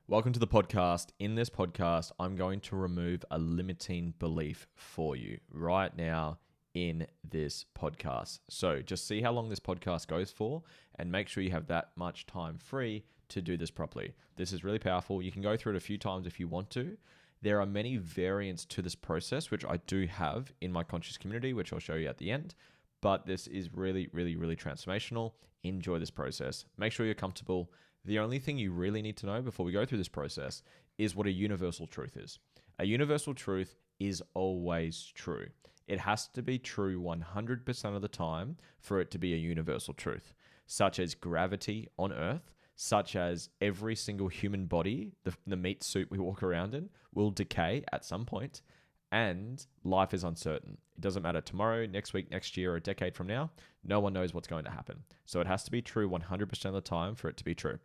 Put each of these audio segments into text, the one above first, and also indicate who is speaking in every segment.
Speaker 1: Welcome to the podcast. In this podcast, I'm going to remove a limiting belief for you right now in this podcast. So just see how long this podcast goes for and make sure you have that much time free to do this properly. This is really powerful. You can go through it a few times if you want to. There are many variants to this process, which I do have in my conscious community, which I'll show you at the end. But this is really, really, really transformational. Enjoy this process. Make sure you're comfortable. The only thing you really need to know before we go through this process is what a universal truth is. A universal truth is always true. It has to be true 100% of the time for it to be a universal truth, such as gravity on Earth, such as every single human body, the meat suit we walk around in, will decay at some point, and life is uncertain. It doesn't matter tomorrow, next week, next year, or a decade from now. No one knows what's going to happen. So it has to be true 100% of the time for it to be true.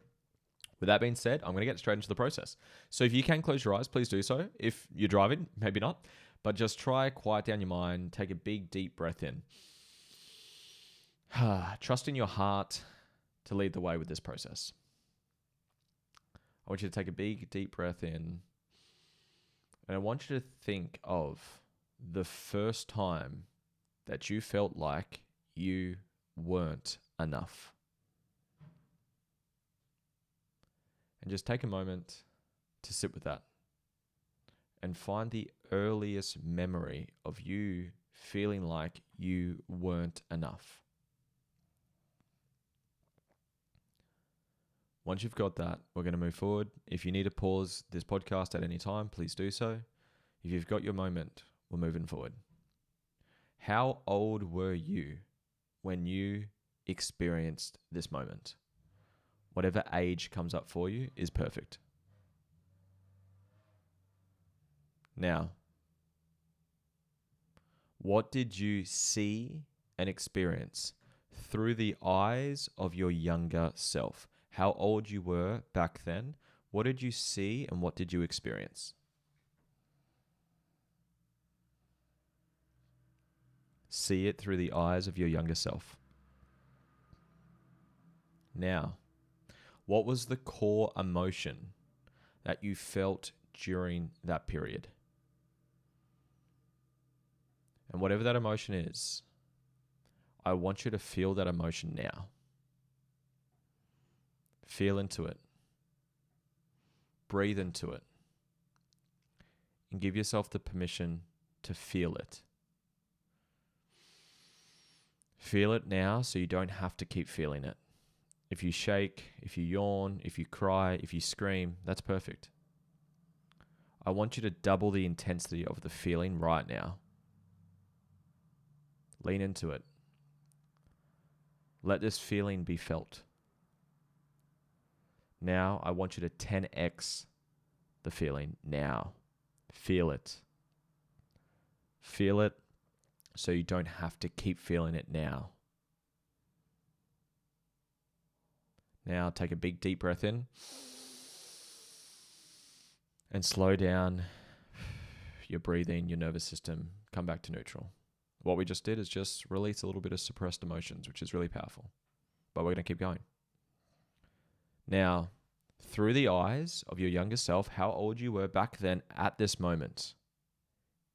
Speaker 1: With that being said, I'm going to get straight into the process. So if you can close your eyes, please do so. If you're driving, maybe not, but just try quiet down your mind. Take a big, deep breath in. Trust in your heart to lead the way with this process. I want you to take a big, deep breath in. And I want you to think of the first time that you felt like you weren't enough. And just take a moment to sit with that and find the earliest memory of you feeling like you weren't enough. Once you've got that, we're going to move forward. If you need to pause this podcast at any time, please do so. If you've got your moment, we're moving forward. How old were you when you experienced this moment? Whatever age comes up for you is perfect. Now, what did you see and experience through the eyes of your younger self? How old you were back then? What did you see and what did you experience? See it through the eyes of your younger self. Now, what was the core emotion that you felt during that period? And whatever that emotion is, I want you to feel that emotion now. Feel into it. Breathe into it. And give yourself the permission to feel it. Feel it now so you don't have to keep feeling it. If you shake, if you yawn, if you cry, if you scream, that's perfect. I want you to double the intensity of the feeling right now. Lean into it. Let this feeling be felt. Now, I want you to 10x the feeling now. Feel it. Feel it so you don't have to keep feeling it now. Now, take a big deep breath in and slow down your breathing, your nervous system, come back to neutral. What we just did is just release a little bit of suppressed emotions, which is really powerful. But we're going to keep going. Now, through the eyes of your younger self, how old you were back then at this moment.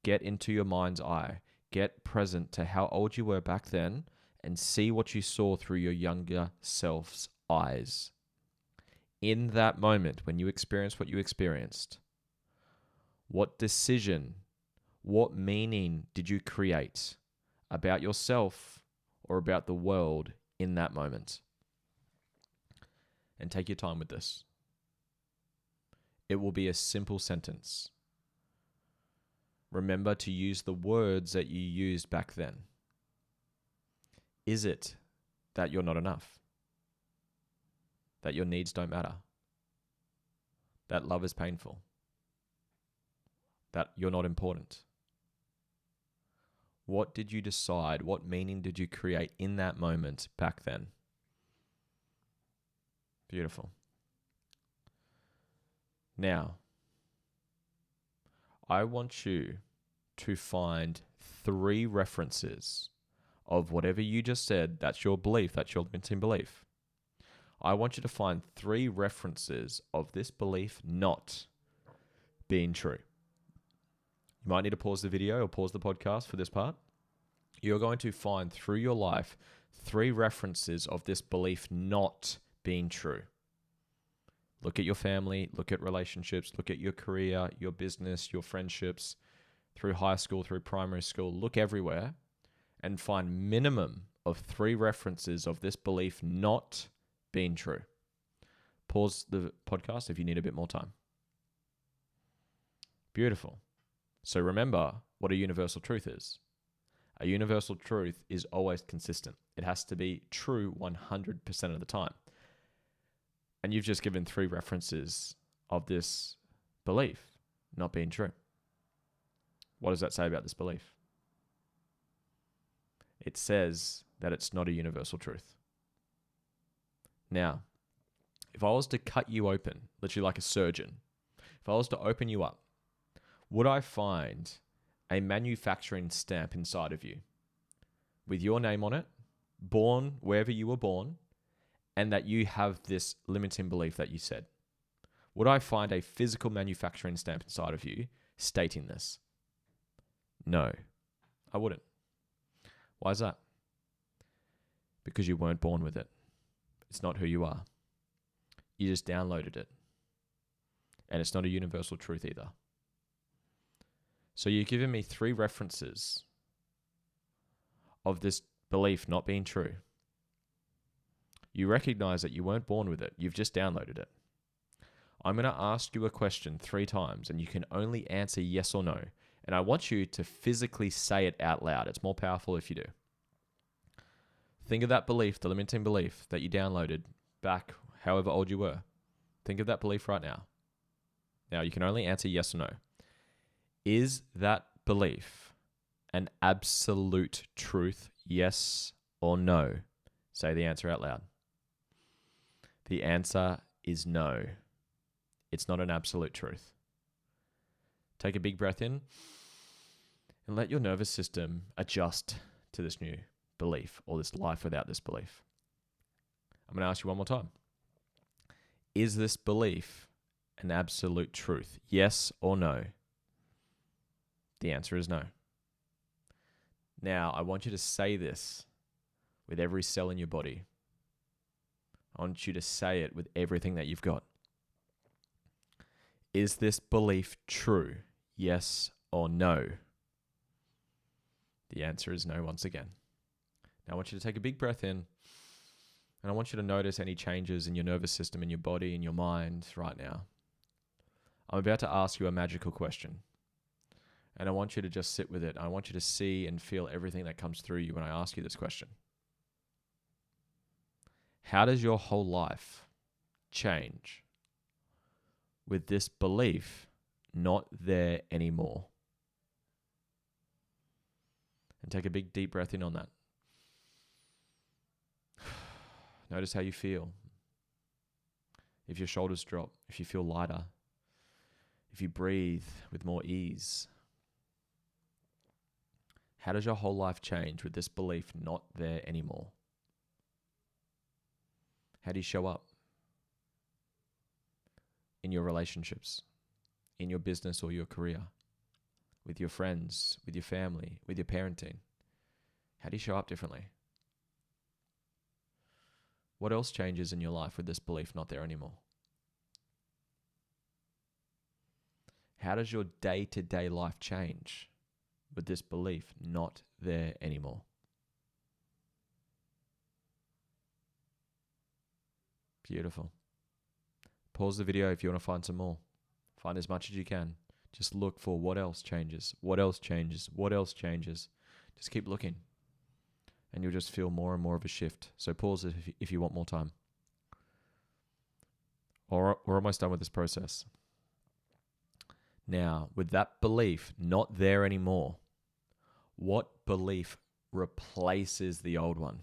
Speaker 1: Get into your mind's eye. Get present to how old you were back then and see what you saw through your younger self's eyes. In that moment, when you experienced what you experienced, what decision, what meaning did you create about yourself or about the world in that moment? And take your time with this. It will be a simple sentence. Remember to use the words that you used back then. Is it that you're not enough? That your needs don't matter? That love is painful? That you're not important? What did you decide? What meaning did you create in that moment back then? Beautiful. Now, I want you to find 3 references of whatever you just said. That's your belief. That's your limiting belief. I want you to find 3 references of this belief not being true. You might need to pause the video or pause the podcast for this part. You're going to find through your life 3 references of this belief not being true. Look at your family, look at relationships, look at your career, your business, your friendships, through high school, through primary school. Look everywhere and find minimum of 3 references of this belief not being true. Pause the podcast if you need a bit more time. Beautiful. So remember what a universal truth is. A universal truth is always consistent. It has to be true 100% of the time. And you've just given 3 references of this belief not being true. What does that say about this belief? It says that it's not a universal truth. Now, if I was to cut you open, literally like a surgeon, if I was to open you up, would I find a manufacturing stamp inside of you with your name on it, born wherever you were born, and that you have this limiting belief that you said? Would I find a physical manufacturing stamp inside of you stating this? No, I wouldn't. Why is that? Because you weren't born with it. It's not who you are. You just downloaded it. And it's not a universal truth either. So you've given me 3 references of this belief not being true. You recognize that you weren't born with it. You've just downloaded it. I'm going to ask you a question 3 times, and you can only answer yes or no. And I want you to physically say it out loud. It's more powerful if you do. Think of that belief, the limiting belief that you downloaded back however old you were. Think of that belief right now. Now, you can only answer yes or no. Is that belief an absolute truth, yes or no? Say the answer out loud. The answer is no. It's not an absolute truth. Take a big breath in and let your nervous system adjust to this new belief or this life without this belief. I'm going to ask you one more time. Is this belief an absolute truth? Yes or no? The answer is no. Now, I want you to say this with every cell in your body. I want you to say it with everything that you've got. Is this belief true? Yes or no? The answer is no once again. Now, I want you to take a big breath in, and I want you to notice any changes in your nervous system, in your body, in your mind right now. I'm about to ask you a magical question, and I want you to just sit with it. I want you to see and feel everything that comes through you when I ask you this question. How does your whole life change with this belief not there anymore? And take a big deep breath in on that. Notice how you feel. If your shoulders drop, if you feel lighter, if you breathe with more ease. How does your whole life change with this belief not there anymore? How do you show up in your relationships, in your business or your career, with your friends, with your family, with your parenting? How do you show up differently? What else changes in your life with this belief not there anymore? How does your day-to-day life change with this belief not there anymore? Beautiful. Pause the video if you want to find some more. Find as much as you can. Just look for what else changes, what else changes, what else changes. Just keep looking. And you'll just feel more and more of a shift. So pause it if you want more time. We're almost done with this process. Now, with that belief not there anymore, what belief replaces the old one?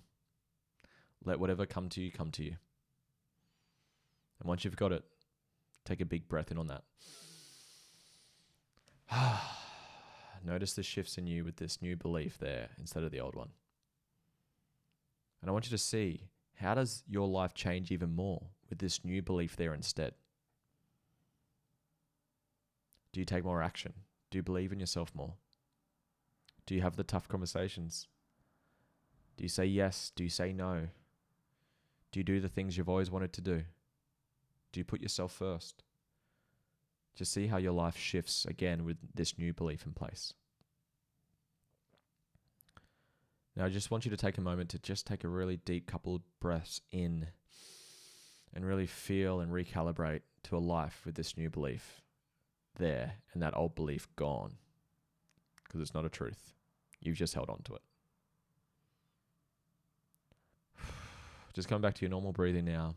Speaker 1: Let whatever come to you, come to you. And once you've got it, take a big breath in on that. Notice the shifts in you with this new belief there instead of the old one. And I want you to see How does your life change even more with this new belief there instead? Do you take more action? Do you believe in yourself more? Do you have the tough conversations? Do you say yes? Do you say no? Do you do the things you've always wanted to do? Do you put yourself first? Just see how your life shifts again with this new belief in place. Now, I just want you to take a moment to just take a really deep couple of breaths in and really feel and recalibrate to a life with this new belief there and that old belief gone, because it's not a truth. You've just held on to it. Just come back to your normal breathing now.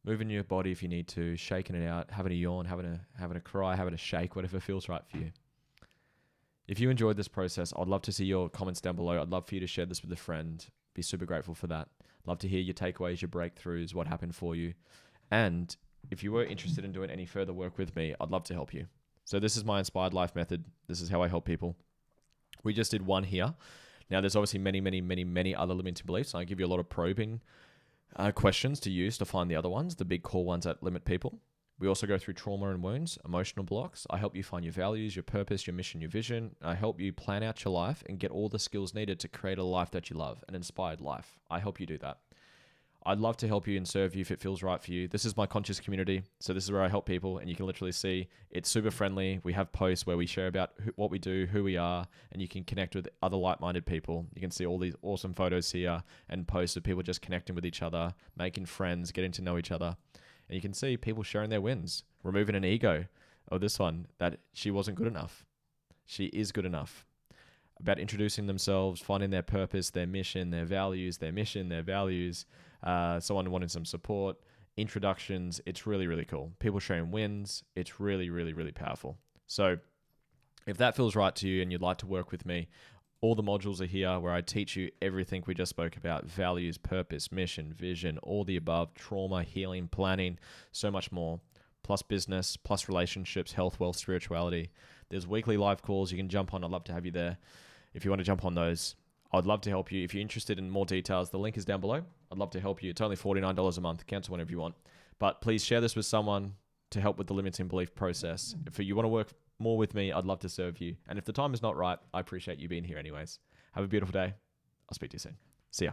Speaker 1: Moving your body if you need to, shaking it out, having a yawn, having a cry, having a shake, whatever feels right for you. If you enjoyed this process, I'd love to see your comments down below. I'd love for you to share this with a friend. Be super grateful for that. Love to hear your takeaways, your breakthroughs, what happened for you. And if you were interested in doing any further work with me, I'd love to help you. So this is my Inspired Life method. This is how I help people. We just did one here. Now, there's obviously many other limiting beliefs. I give you a lot of probing questions to use to find the other ones, the big core ones that limit people. We also go through trauma and wounds, emotional blocks. I help you find your values, your purpose, your mission, your vision. I help you plan out your life and get all the skills needed to create a life that you love, an inspired life. I help you do that. I'd love to help you and serve you if it feels right for you. This is my conscious community. So this is where I help people, and you can literally see it's super friendly. We have posts where we share about what we do, who we are, and you can connect with other like-minded people. You can see all these awesome photos here and posts of people just connecting with each other, making friends, getting to know each other. And you can see people sharing their wins, removing an ego. Oh, this one, that she wasn't good enough. She is good enough. About introducing themselves, finding their purpose, their mission, their values, their mission, their values. Someone wanting some support, introductions. It's really, really cool. People sharing wins. It's really, really, really powerful. So if that feels right to you and you'd like to work with me, all the modules are here where I teach you everything we just spoke about: values, purpose, mission, vision, all the above, trauma, healing, planning, so much more, plus business, plus relationships, health, wealth, spirituality. There's weekly live calls you can jump on. I'd love to have you there. If you want to jump on those, I'd love to help you. If you're interested in more details, the link is down below. I'd love to help you. It's only $49 a month. Cancel whenever you want. But please share this with someone to help with the limiting belief process. If you want to work more with me, I'd love to serve you. And if the time is not right, I appreciate you being here anyways. Have a beautiful day. I'll speak to you soon. See ya.